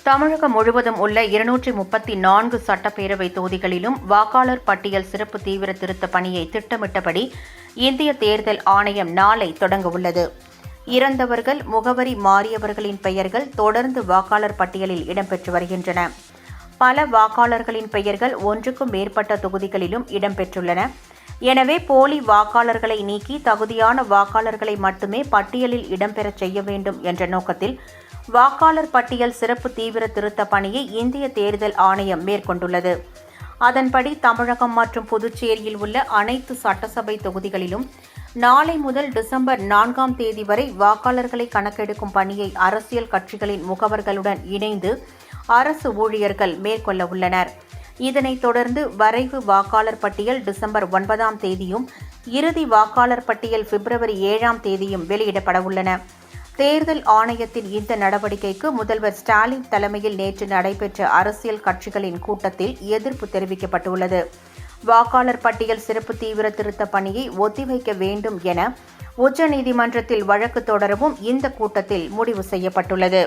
தமிழகம் முழுவதும் உள்ள 234 சட்டப்பேரவை தொகுதிகளிலும் வாக்காளர் பட்டியல் சிறப்பு தீவிர திருத்த பணியை திட்டமிட்டபடி இந்திய தேர்தல் ஆணையம் நாளை தொடங்கவுள்ளது. இறந்தவர்கள், முகவரி மாறியவர்களின் பெயர்கள் தொடர்ந்து வாக்காளர் பட்டியலில் இடம்பெற்று வருகின்றன. பல வாக்காளர்களின் பெயர்கள் ஒன்றுக்கும் மேற்பட்ட தொகுதிகளிலும் இடம்பெற்றுள்ளன. எனவே போலி வாக்காளர்களை நீக்கி தகுதியான வாக்காளர்களை மட்டுமே பட்டியலில் இடம்பெறச் செய்ய வேண்டும் என்ற நோக்கத்தில் வாக்காளர் பட்டியல் சிறப்பு தீவிர திருத்த பணியை இந்திய தேர்தல் ஆணையம் மேற்கொண்டுள்ளது. அதன்படி தமிழகம் மற்றும் புதுச்சேரியில் உள்ள அனைத்து சட்டசபை தொகுதிகளிலும் நாளை முதல் டிசம்பர் 4ஆம் தேதி வரை வாக்காளர்களை கணக்கெடுக்கும் பணியை அரசியல் கட்சிகளின் முகவர்களுடன் இணைந்து அரசு ஊழியர்கள் மேற்கொள்ள உள்ளனர். இதனைத் தொடர்ந்து வரைவு வாக்காளர் பட்டியல் டிசம்பர் 9ஆம் தேதியும் இறுதி வாக்காளர் பட்டியல் பிப்ரவரி 7ஆம் தேதியும் வெளியிடப்படவுள்ளன. தேர்தல் ஆணையத்தின் இந்த நடவடிக்கைக்கு முதல்வர் ஸ்டாலின் தலைமையில் நேற்று நடைபெற்ற அரசியல் கட்சிகளின் கூட்டத்தில் எதிர்ப்பு தெரிவிக்கப்பட்டுள்ளது. வாக்காளர் பட்டியல் சிறப்பு தீவிர திருத்த பணியை ஒத்திவைக்க வேண்டும் என உச்சநீதிமன்றத்தில் வழக்கு தொடரவும் இந்த கூட்டத்தில் முடிவு செய்யப்பட்டுள்ளது.